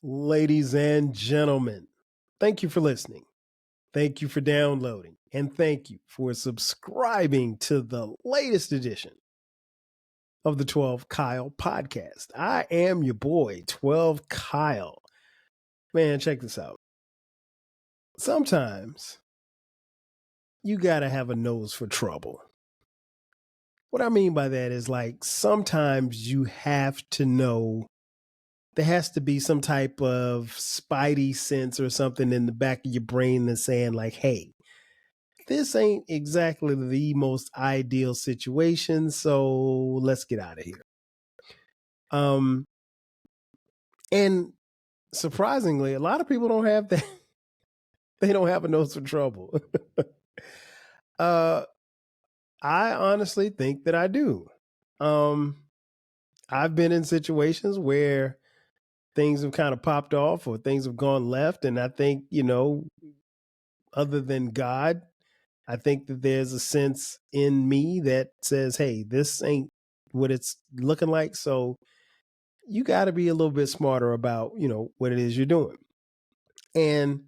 Ladies and gentlemen, thank you for listening. Thank you for downloading. And thank you for subscribing to the latest edition of the 12 Kyle podcast. I am your boy, 12 Kyle. Man, check this out. Sometimes you got to have a nose for trouble. What I mean by that is like sometimes you have to know there has to be some type of spidey sense or something in the back of your brain that's saying like, hey, this ain't exactly the most ideal situation, so let's get out of here. Um, and surprisingly, a lot of people don't have that. They don't have a nose for trouble. uh, I honestly think that I do. Um, I've been in situations where things have kind of popped off or things have gone left, and I think other than God, I think that there's a sense in me that says, hey, this ain't what it's looking like. So you got to be a little bit smarter about, what it is you're doing. And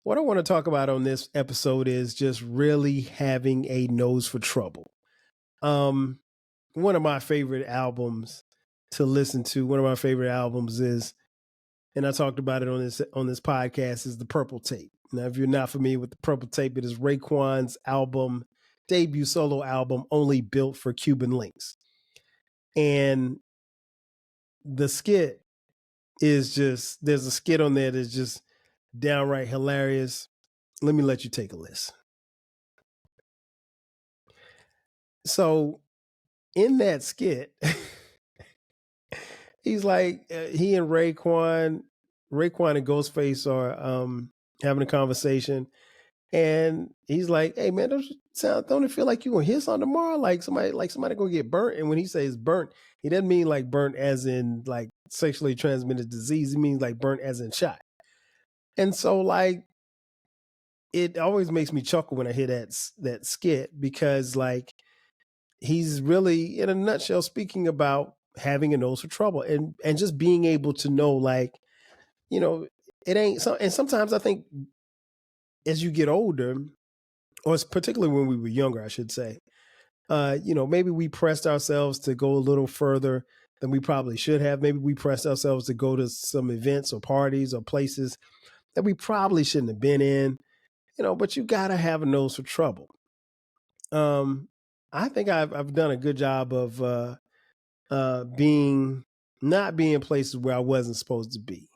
what I want to talk about on this episode is just really having a nose for trouble. One of my favorite albums to listen to, one of my favorite albums is, and I talked about it on this podcast, is the Purple Tape. Now, if you're not familiar with the Purple Tape, it is Raekwon's debut solo album, Only Built for Cuban Links. And the skit is just, there's a skit on there that's just downright hilarious. Let me let you take a listen. So in that skit, he's like, he and Raekwon and Ghostface are having a conversation. And he's like, hey man, don't it feel like you gonna hit something tomorrow? Like somebody gonna get burnt. And when he says burnt, he doesn't mean like burnt as in like sexually transmitted disease. He means like burnt as in shot. And so like it always makes me chuckle when I hear that skit, because like he's really in a nutshell speaking about having a nose for trouble and just being able to know like, it ain't so. And sometimes I think as you get older, or particularly when we were younger, I should say, maybe we pressed ourselves to go a little further than we probably should have. Maybe we pressed ourselves to go to some events or parties or places that we probably shouldn't have been in, but you got to have a nose for trouble. I think I've done a good job of not being places where I wasn't supposed to be.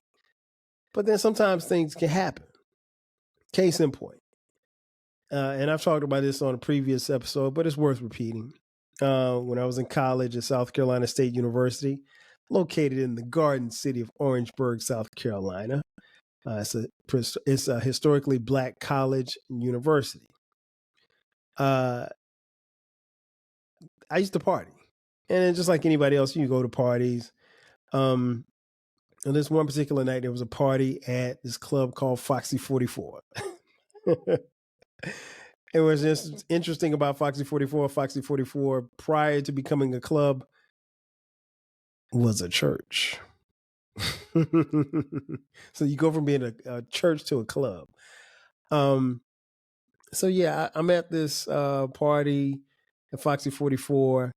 But then sometimes things can happen. Case in point. And I've talked about this on a previous episode, but it's worth repeating. When I was in college at South Carolina State University, located in the Garden City of Orangeburg, South Carolina. It's a historically Black college and university. I used to party, and just like anybody else, you go to parties. And this one particular night, there was a party at this club called Foxy 44. It was just interesting about Foxy 44. Foxy 44, prior to becoming a club, was a church. So you go from being a church to a club. So yeah, I'm at this party at Foxy 44,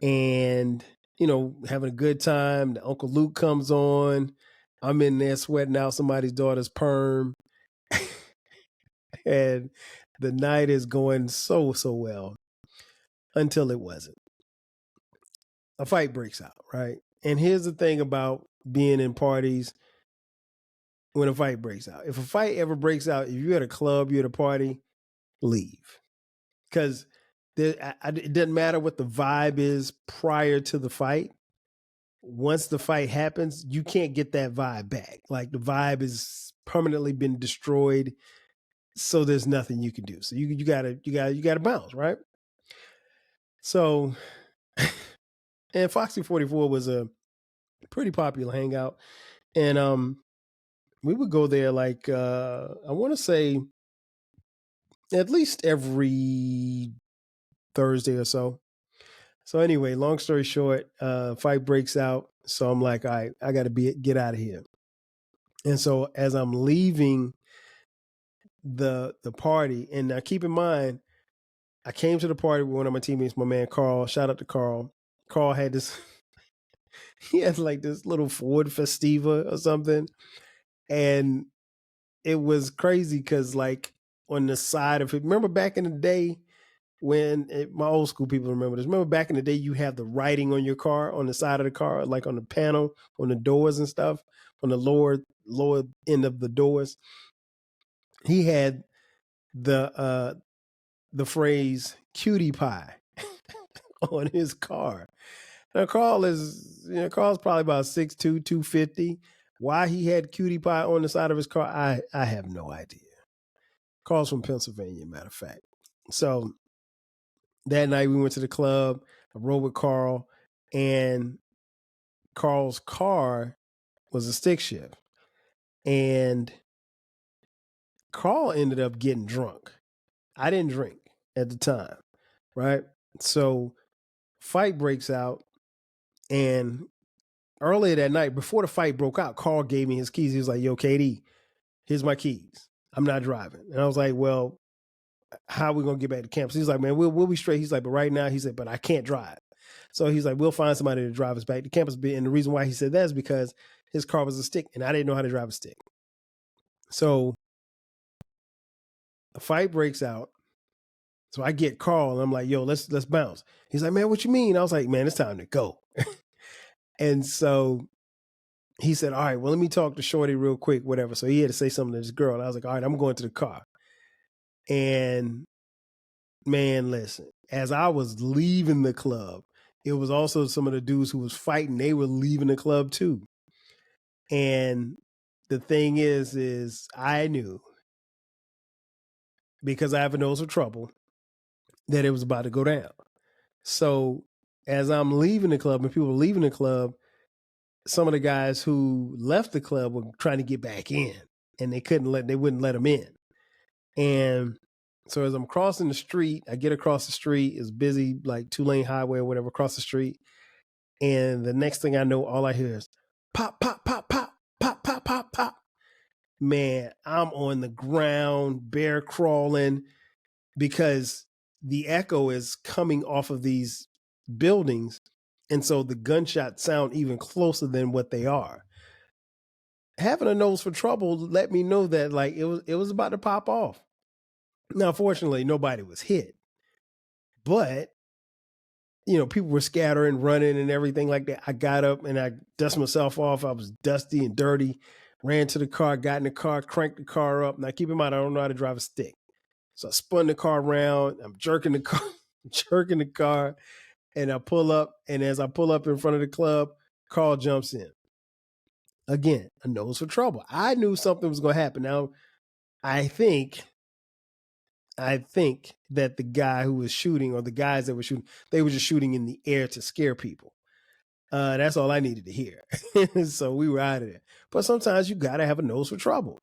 and having a good time. The Uncle Luke comes on. I'm in there sweating out somebody's daughter's perm. And the night is going so well until it wasn't. A fight breaks out, right? And here's the thing about being in parties when a fight breaks out. If a fight ever breaks out, if you're at a club, you're at a party, leave. Because it doesn't matter what the vibe is prior to the fight. Once the fight happens, you can't get that vibe back. Like the vibe has permanently been destroyed. So there's nothing you can do. So you gotta bounce, right? So, and Foxy 44 was a pretty popular hangout, and we would go there like I want to say at least every Thursday or so. So anyway, long story short, fight breaks out. So I'm like, all right, I got to get out of here. And so as I'm leaving the party, and now keep in mind, I came to the party with one of my teammates, my man Carl. Shout out to Carl. Carl had this, he had like this little Ford Festiva or something. And it was crazy because like on the side of it, remember back in the day when my old school people remember this. Remember back in the day, you have the writing on your car, on the side of the car, like on the panel, on the doors and stuff, on the lower end of the doors. He had the phrase "cutie pie" on his car. Now Carl's probably about 6'2", 250. Why he had cutie pie on the side of his car, I have no idea. Carl's from Pennsylvania, matter of fact. So that night we went to the club. I rode with Carl, and Carl's car was a stick shift. And Carl ended up getting drunk. I didn't drink at the time, right? So fight breaks out, and earlier that night, before the fight broke out, Carl gave me his keys. He was like, "Yo, KD, here's my keys. I'm not driving." And I was like, "Well, how are we gonna get back to campus?" He's like, "Man, we'll be straight." He's like, "But right now," he said, "but I can't drive." So he's like, "We'll find somebody to drive us back to campus." And the reason why he said that is because his car was a stick, and I didn't know how to drive a stick. So a fight breaks out. So I get Carl, and I'm like, "Yo, let's bounce." He's like, "Man, what you mean?" I was like, "Man, it's time to go." And so he said, "All right, well, let me talk to Shorty real quick, whatever." So he had to say something to this girl. And I was like, "All right, I'm going to the car." And man, listen, as I was leaving the club, it was also some of the dudes who was fighting. They were leaving the club too. And the thing is I knew, because I have a nose for trouble, that it was about to go down. So as I'm leaving the club and people were leaving the club, some of the guys who left the club were trying to get back in, and they wouldn't let them in. And so as I'm crossing the street, I get across the street. It's busy, like 2-lane highway or whatever, across the street. And the next thing I know, all I hear is pop, pop, pop, pop, pop, pop, pop, pop. Man, I'm on the ground, bear crawling, because the echo is coming off of these buildings. And so the gunshots sound even closer than what they are. Having a nose for trouble let me know that like it was about to pop off. Now, fortunately, nobody was hit, but people were scattering, running, and everything like that. I got up and I dusted myself off. I was dusty and dirty. Ran to the car, got in the car, cranked the car up. Now, keep in mind, I don't know how to drive a stick, so I spun the car around. I'm jerking the car, jerking the car, and I pull up. And as I pull up in front of the club, Carl jumps in. Again, a nose for trouble. I knew something was going to happen. Now, I think that the guy who was shooting, or the guys that were shooting, they were just shooting in the air to scare people. That's all I needed to hear. So we were out of there. But sometimes you got to have a nose for trouble.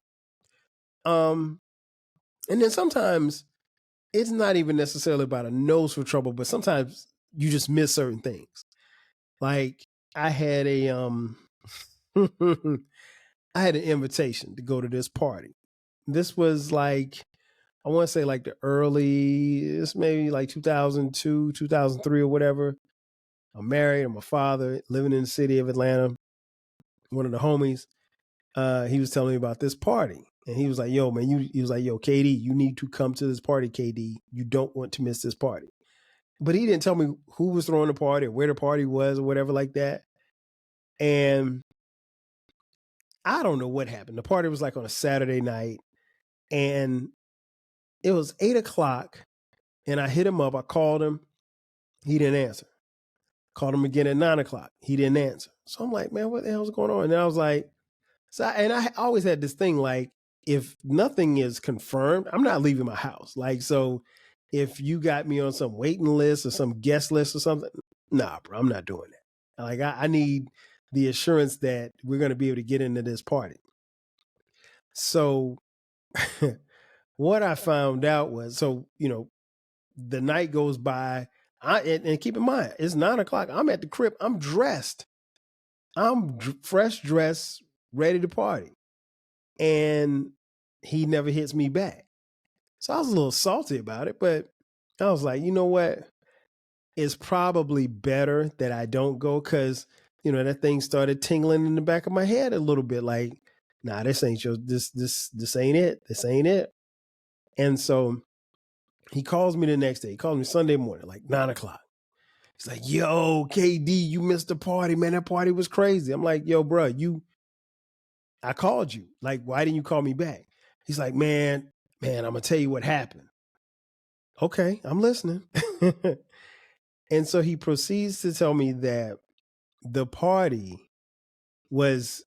And then sometimes it's not even necessarily about a nose for trouble, but sometimes you just miss certain things. Like I had I had an invitation to go to this party. This was like, I want to say like it's maybe like 2002, 2003 or whatever. I'm married. I'm a father living in the city of Atlanta. One of the homies, he was telling me about this party. And he was like, "Yo, man," he was like, "Yo, KD, you need to come to this party, KD. You don't want to miss this party." But he didn't tell me who was throwing the party or where the party was or whatever like that. And I don't know what happened. The party was like on a Saturday night, and it was 8:00, and I hit him up. I called him. He didn't answer. Called him again at 9:00. He didn't answer. So I'm like, "Man, what the hell's going on?" And I was like, I always had this thing, like, if nothing is confirmed, I'm not leaving my house. Like, so if you got me on some waiting list or some guest list or something, nah, bro, I'm not doing that. Like, I need the assurance that we're going to be able to get into this party. So what I found out was, the night goes by. And keep in mind, it's 9:00. I'm at the crib. I'm dressed. I'm fresh dressed, ready to party. and he never hits me back. So I was a little salty about it, but I was like, you know what? It's probably better that I don't go because, that thing started tingling in the back of my head a little bit like, nah, this ain't this ain't it. This ain't it. And so he calls me the next day. He calls me Sunday morning, like 9:00. He's like, yo, KD, you missed the party, man. That party was crazy. I'm like, yo, bro, I called you. Like, why didn't you call me back? He's like, man, I'm going to tell you what happened. Okay, I'm listening. And so he proceeds to tell me that the party was,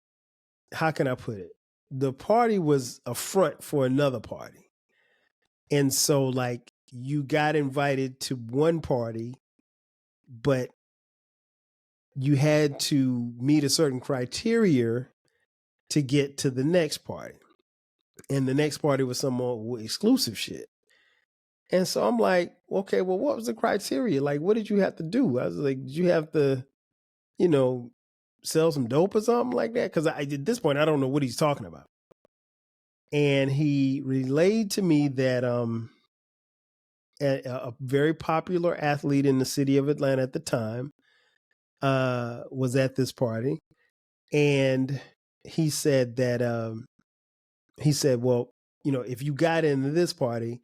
how can I put it? The party was a front for another party. And so, like, you got invited to one party, but you had to meet a certain criteria to get to the next party. And the next party was some more exclusive shit. And so I'm like, okay, well, what was the criteria? Like, what did you have to do? I was like, did you have to, sell some dope or something like that? Because at this point, I don't know what he's talking about. And he relayed to me that a very popular athlete in the city of Atlanta at the time was at this party. And he said that, well, if you got into this party,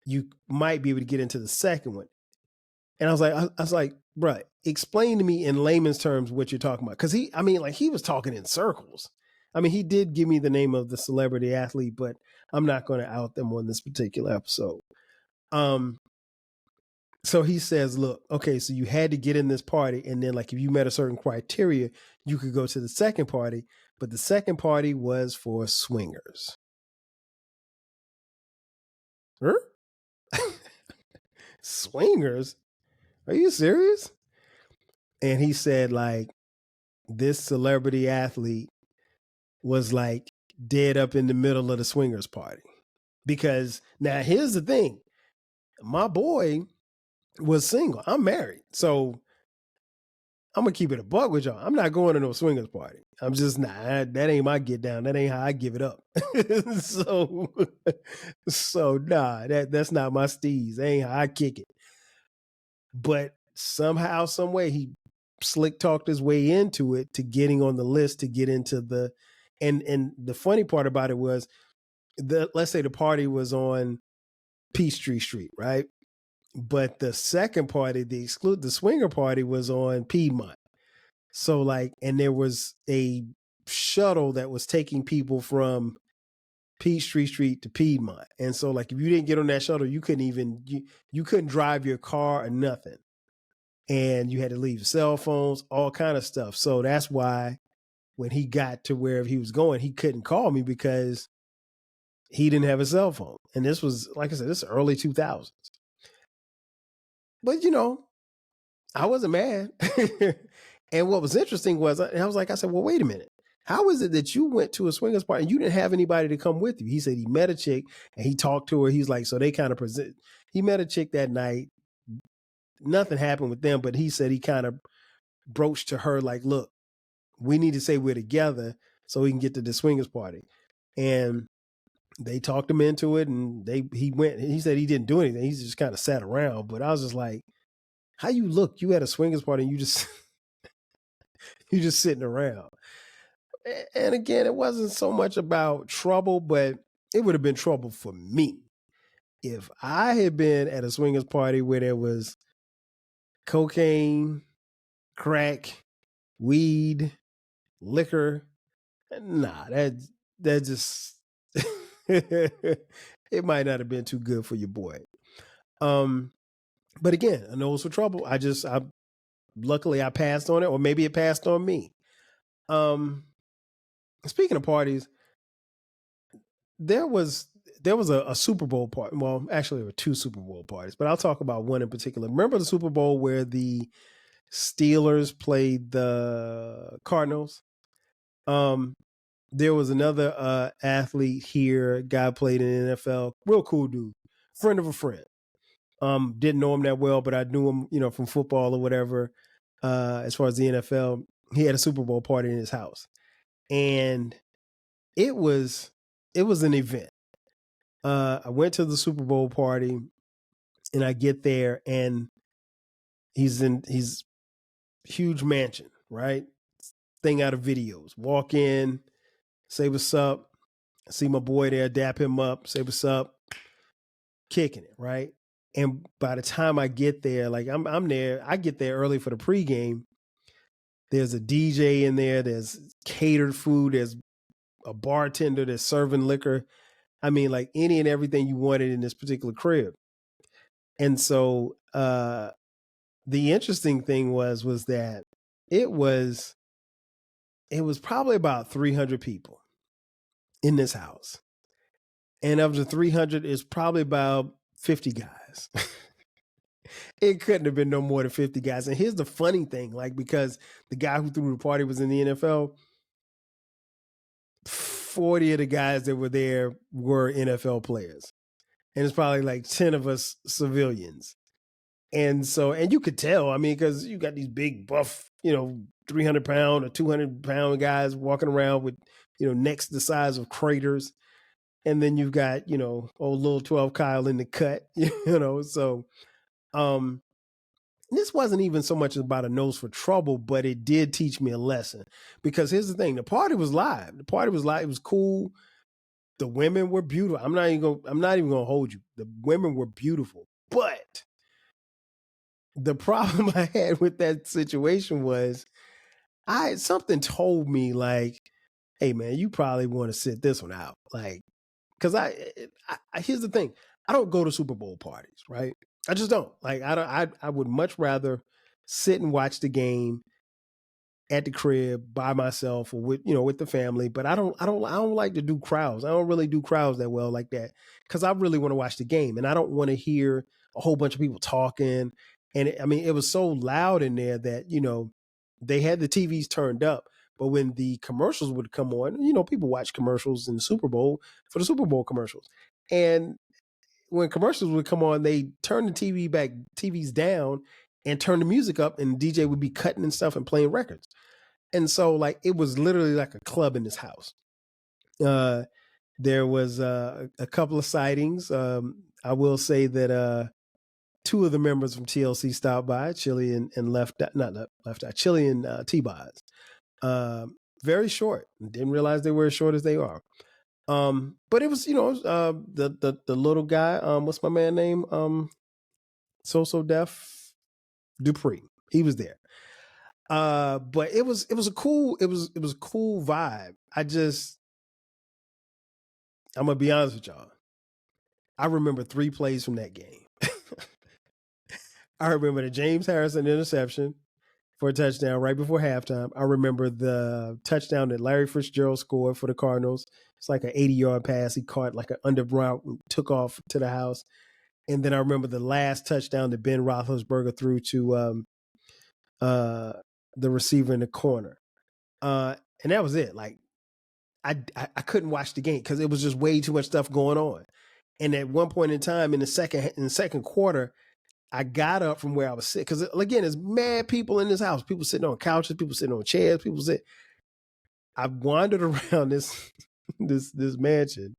you might be able to get into the second one. And I was like, bruh, explain to me in layman's terms what you're talking about. Cause he was talking in circles. I mean, he did give me the name of the celebrity athlete, but I'm not going to out them on this particular episode. So he says, look, okay, so you had to get in this party. And then like, if you met a certain criteria, you could go to the second party, but the second party was for swingers. Huh? Swingers? Are you serious? And he said, like, this celebrity athlete was like dead up in the middle of the swingers party. Because now here's the thing. My boy was single. I'm married. So I'm going to keep it a buck with y'all. I'm not going to no swingers party. I'm just not. That ain't my get down. That ain't how I give it up. so nah, that's not my steez. That ain't how I kick it. But somehow, some way, he slick talked his way into it to getting on the list to get into the, and the funny part about it was, let's say the party was on Peachtree Street, right? But the second party, the swinger party, was on Piedmont. So like, and there was a shuttle that was taking people from Peachtree Street to Piedmont. And so like, if you didn't get on that shuttle, you couldn't even, you couldn't drive your car or nothing. And you had to leave cell phones, all kind of stuff. So that's why when he got to wherever he was going, he couldn't call me because he didn't have a cell phone. And this was, like I said, this is early 2000s. But, I wasn't mad. And what was interesting was, I said, well, wait a minute. How is it that you went to a swingers party and you didn't have anybody to come with you? He said he met a chick and he talked to her. He's like, so they kind of he met a chick that night. Nothing happened with them, but he said he kind of broached to her like, look, we need to say we're together so we can get to the swingers party. And they talked him into it, and he went. He said he didn't do anything. He just kind of sat around. But I was just like, how you look? You at a swingers party and you just you just sitting around. And again, it wasn't so much about trouble, but it would have been trouble for me if I had been at a swingers party where there was cocaine, crack, weed, liquor. Nah, that just it might not have been too good for your boy. But again, a nose for trouble. I luckily I passed on it, or maybe it passed on me. Speaking of parties, there was a Super Bowl party. Well, actually, there were two Super Bowl parties, but I'll talk about one in particular. Remember the Super Bowl where the Steelers played the Cardinals? There was another athlete here, guy played in the NFL, real cool dude, friend of a friend. Didn't know him that well, but I knew him, from football or whatever. As far as the NFL, he had a Super Bowl party in his house, and it was an event. I went to the Super Bowl party, and I get there, and he's huge mansion, right? Thing out of videos. Walk in, say what's up. I see my boy there, dap him up, say what's up, kicking it, right? And by the time I get there, like I'm there, I get there early for the pregame. There's a DJ in there, there's catered food, there's a bartender that's serving liquor. I mean, like any and everything you wanted in this particular crib. And so the interesting thing was that it was probably about 300 people in this house. And of the 300 is probably about 50 guys. It couldn't have been no more than 50 guys. And here's the funny thing, like, because the guy who threw the party was in the NFL, 40 of the guys that were there were NFL players. And it's probably like 10 of us civilians. And so, and you could tell, I mean, because you got these big buff, 300-pound or 200-pound guys walking around with, necks the size of craters. And then you've got, old little 12 Kyle in the cut, so this wasn't even so much about a nose for trouble, but it did teach me a lesson. Because here's the thing, the party was live. It was cool. The women were beautiful. I'm not even gonna hold you. The women were beautiful. But the problem I had with that situation was something told me, like, hey man, you probably want to sit this one out. Like, because here's the thing, I don't go to Super Bowl parties, right? I just don't. Like, I would much rather sit and watch the game at the crib by myself or with the family. But I don't like to do crowds. I don't really do crowds that well like that, because I really want to watch the game, and I don't want to hear a whole bunch of people talking. And it was so loud in there that they had the TVs turned up. But when the commercials would come on, people watch commercials in the Super Bowl for the Super Bowl commercials. And when commercials would come on, they turn the TVs down and turn the music up, and the DJ would be cutting and stuff and playing records. And so, like, it was literally like a club in this house. There was a couple of sightings. I will say that two of the members from TLC stopped by, Chili and Chili and T-Boz. Very short. Didn't realize they were as short as they are. But it was, the little guy, what's my man name? So Def Dupree. He was there. But it was a cool vibe. I'm gonna be honest with y'all. I remember 3 plays from that game. I remember the James Harrison interception for a touchdown right before halftime. I remember the touchdown that Larry Fitzgerald scored for the Cardinals. It's like an 80-yard pass. He caught like an under route and took off to the house. And then I remember the last touchdown that Ben Roethlisberger threw to the receiver in the corner. And that was it. Like, I couldn't watch the game because it was just way too much stuff going on. And at one point in time in the second quarter, I got up from where I was sitting, because again, there's mad people in this house. People sitting on couches, people sitting on chairs, I wandered around this mansion,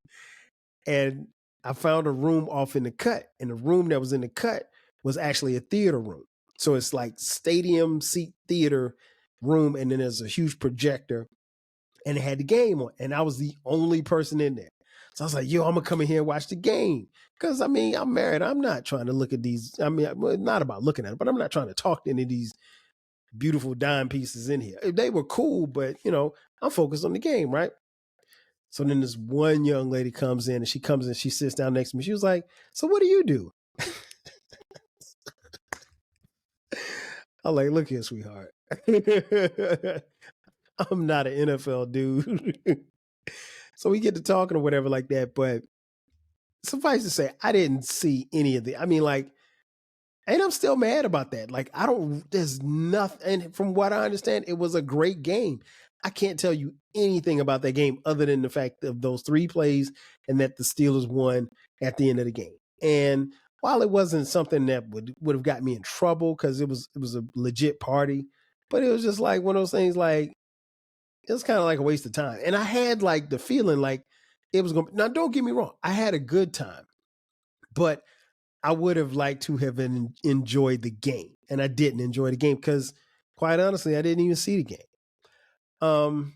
and I found a room off in the cut, and the room that was in the cut was actually a theater room. So it's like stadium seat theater room, and then there's a huge projector, and it had the game on, and I was the only person in there. So I was like, yo, I'm gonna come in here and watch the game. Because I'm married. I'm not trying to look at these. Not about looking at it, but I'm not trying to talk to any of these beautiful dime pieces in here. They were cool, but I'm focused on the game, right? So then this one young lady comes in, and she sits down next to me. She was like, so what do you do? I'm like, look here, sweetheart. I'm not an NFL dude. So we get to talking or whatever like that. But suffice to say, I didn't see any of the, and I'm still mad about that. Like, there's nothing. And from what I understand, it was a great game. I can't tell you anything about that game other than the fact of those 3 plays and that the Steelers won at the end of the game. And while it wasn't something that would have got me in trouble, because it was a legit party, but it was just like one of those things, like, it was kind of like a waste of time. And I had like the feeling like it was going to, now don't get me wrong. I had a good time, but I would have liked to have enjoyed the game. And I didn't enjoy the game because quite honestly, I didn't even see the game.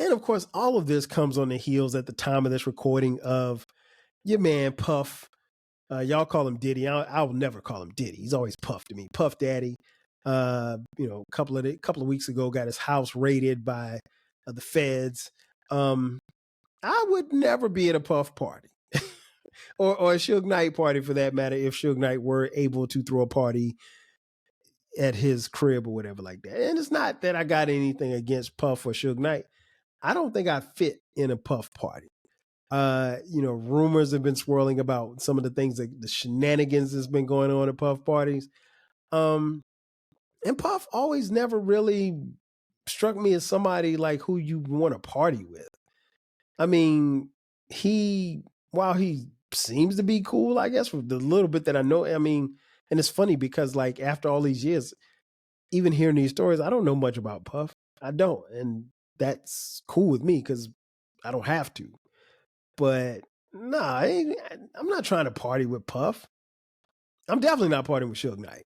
And of course, all of this comes on the heels at the time of this recording of your man Puff. Y'all call him Diddy. I'll never call him Diddy. He's always Puff to me. Puff Daddy. A couple of weeks ago, got his house raided by the feds. I would never be at a Puff party or a Suge Knight party for that matter. If Suge Knight were able to throw a party at his crib or whatever like that. And it's not that I got anything against Puff or Suge Knight. I don't think I fit in a Puff party. Rumors have been swirling about some of the things that the shenanigans that's been going on at Puff parties. And Puff always never really struck me as somebody like who you want to party with. I mean, while he seems to be cool, I guess, with the little bit that I know, I mean, and it's funny because like after all these years, even hearing these stories, I don't know much about Puff. I don't. And that's cool with me because I don't have to. But nah, I'm not trying to party with Puff. I'm definitely not partying with Suge Knight.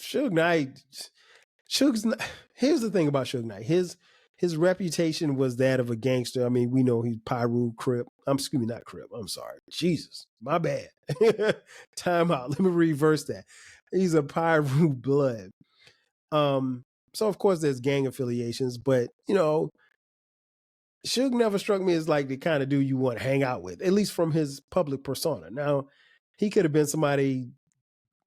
Suge Knight, here's the thing about Suge Knight. His reputation was that of a gangster. I mean, we know he's Pyru Crip. Not Crip. I'm sorry. Jesus, my bad. Time out. Let me reverse that. He's a Pyru blood. So of course there's gang affiliations, but Suge never struck me as like the kind of dude you want to hang out with, at least from his public persona. Now, he could have been somebody,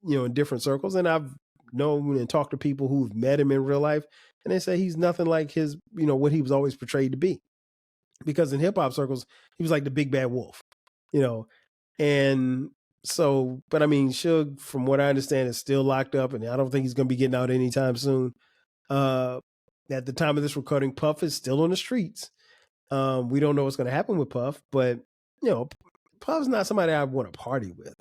in different circles, and I've known and talked to people who've met him in real life, and they say he's nothing like his, what he was always portrayed to be. Because in hip hop circles, he was like the big bad wolf, and so, but I mean, Suge, from what I understand, is still locked up, and I don't think he's going to be getting out anytime soon. At the time of this recording, Puff is still on the streets. We don't know what's going to happen with Puff, but Puff's not somebody I want to party with.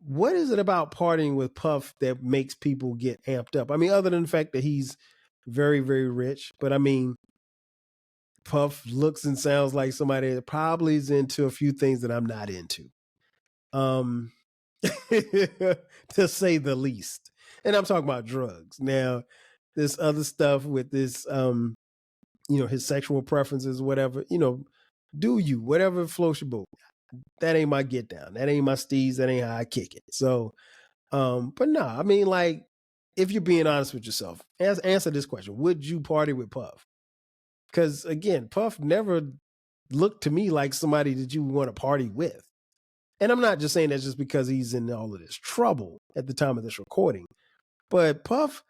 What is it about partying with Puff that makes people get amped up? I mean, other than the fact that he's very, very rich, but I mean, Puff looks and sounds like somebody that probably is into a few things that I'm not into, to say the least. And I'm talking about drugs. Now, this other stuff with this, his sexual preferences, whatever, do you, whatever floats your boat. That ain't my get down. That ain't my steez. That ain't how I kick it. So, but no, I mean, like, if you're being honest with yourself, answer this question. Would you party with Puff? Because again, Puff never looked to me like somebody that you want to party with. And I'm not just saying that just because he's in all of this trouble at the time of this recording, but Puff,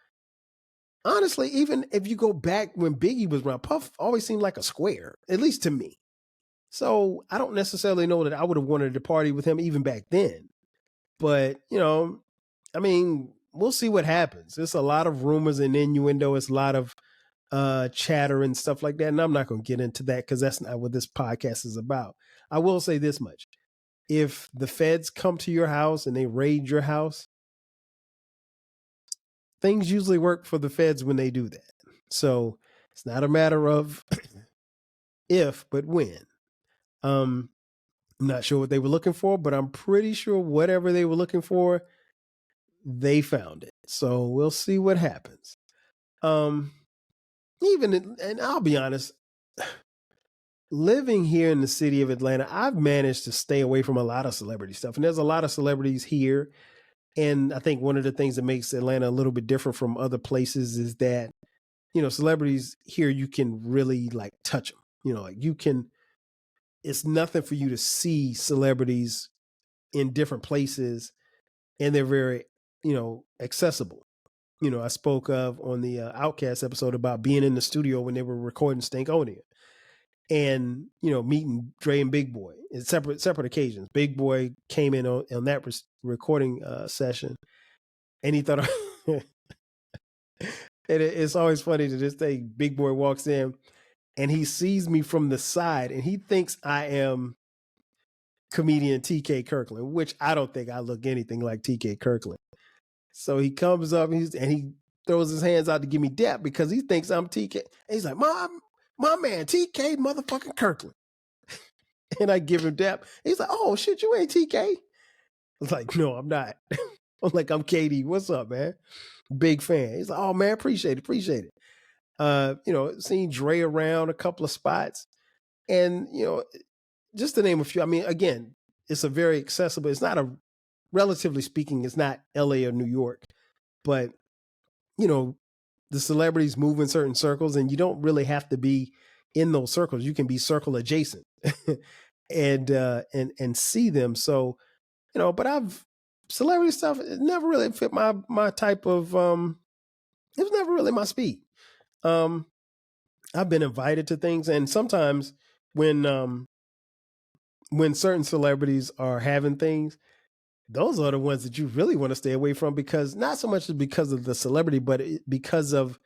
honestly, even if you go back when Biggie was around, Puff always seemed like a square, at least to me. So I don't necessarily know that I would have wanted to party with him even back then. But, I mean, we'll see what happens. There's a lot of rumors and innuendo. It's a lot of chatter and stuff like that. And I'm not going to get into that because that's not what this podcast is about. I will say this much. If the feds come to your house and they raid your house, things usually work for the feds when they do that. So it's not a matter of if, but when. I'm not sure what they were looking for, but I'm pretty sure whatever they were looking for, they found it. So we'll see what happens. And I'll be honest, living here in the city of Atlanta, I've managed to stay away from a lot of celebrity stuff. And there's a lot of celebrities here. And I think one of the things that makes Atlanta a little bit different from other places is that, celebrities here, you can really like touch them. Like you can, it's nothing for you to see celebrities in different places and they're very, accessible. I spoke of on the Outcast episode about being in the studio when they were recording Stankonia and, meeting Dre and Big Boy in separate occasions. Big Boy came in on that recording session and he thought, it's always funny to this day, Big Boy walks in and he sees me from the side and he thinks I am comedian TK Kirkland, which I don't think I look anything like TK Kirkland. So he comes up and he throws his hands out to give me dap because he thinks I'm TK. And he's like, my man, TK motherfucking Kirkland. And I give him dap. He's like, oh shit, you ain't TK. I was like, no, I'm not. I'm like, I'm KD. What's up, man? Big fan. He's like, oh man, appreciate it. Seen Dre around a couple of spots. And, just to name a few, I mean, again, it's a very accessible, it's not relatively speaking, it's not LA or New York, but, the celebrities move in certain circles and you don't really have to be in those circles. You can be circle adjacent and see them. So, but celebrity stuff, it never really fit my type of, it was never really my speed. I've been invited to things, and sometimes when certain celebrities are having things, those are the ones that you really want to stay away from, because not so much because of the celebrity, but because of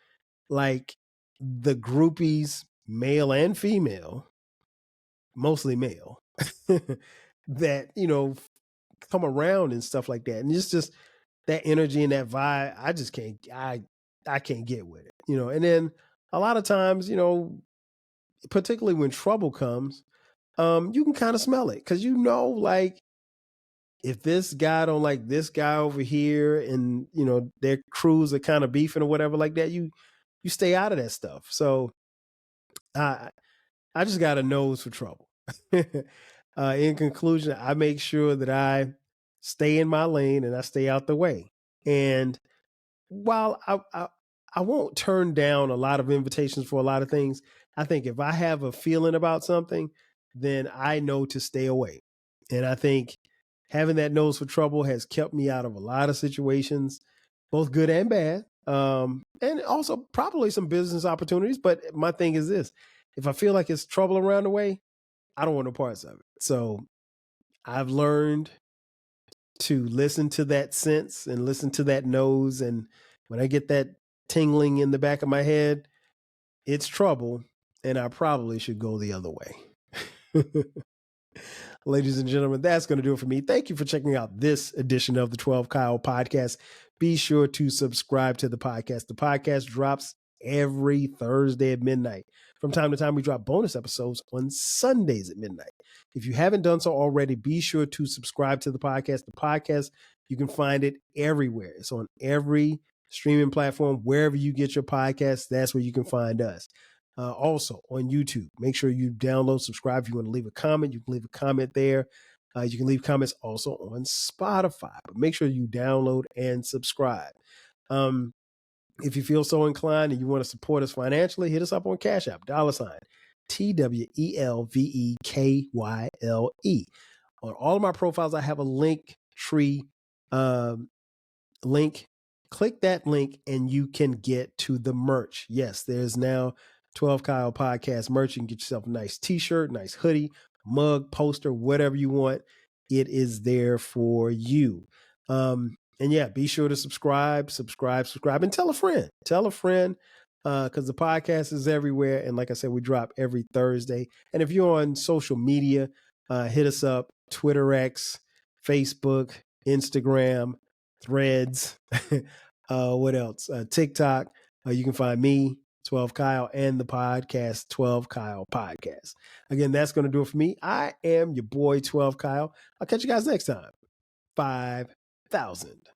like the groupies, male and female, mostly male, that, come around and stuff like that. And it's just that energy and that vibe. I just can't, I can't get with it, and then a lot of times, particularly when trouble comes, you can kind of smell it, because like, if this guy don't like this guy over here, and their crews are kind of beefing or whatever like that, you stay out of that stuff. So I just got a nose for trouble. In conclusion, I make sure that I stay in my lane and I stay out the way. And while I won't turn down a lot of invitations for a lot of things, I think if I have a feeling about something, then I know to stay away. And I think having that nose for trouble has kept me out of a lot of situations, both good and bad. And also probably some business opportunities. But my thing is this: if I feel like it's trouble around the way, I don't want no parts of it. So I've learned to listen to that sense and listen to that nose. And when I get that tingling in the back of my head, it's trouble, and I probably should go the other way. Ladies and gentlemen, that's going to do it for me. Thank you for checking out this edition of the 12 Kyle podcast. Be sure to subscribe to the podcast. The podcast drops every Thursday at midnight. From time to time, we drop bonus episodes on Sundays at midnight. If you haven't done so already, be sure to subscribe to the podcast. The podcast, you can find it everywhere. It's on every streaming platform. Wherever you get your podcasts, that's where you can find us. Also on YouTube, make sure you download, subscribe. If you want to leave a comment, you can leave a comment there. You can leave comments also on Spotify, but make sure you download and subscribe. If you feel so inclined and you want to support us financially, hit us up on Cash App, $TWELVKYLE. On all of my profiles, I have a link tree link. Click that link and you can get to the merch. Yes, there's now 12 Kyle podcast merch. You can get yourself a nice t-shirt, nice hoodie, mug, poster, whatever you want. It is there for you. And yeah, be sure to subscribe, and tell a friend, because the podcast is everywhere. And like I said, we drop every Thursday. And if you're on social media, hit us up, Twitter X, Facebook, Instagram, Threads, what else? TikTok. You can find me, 12 Kyle, and the podcast, 12 Kyle Podcast. Again, that's going to do it for me. I am your boy, 12 Kyle. I'll catch you guys next time. 5,000.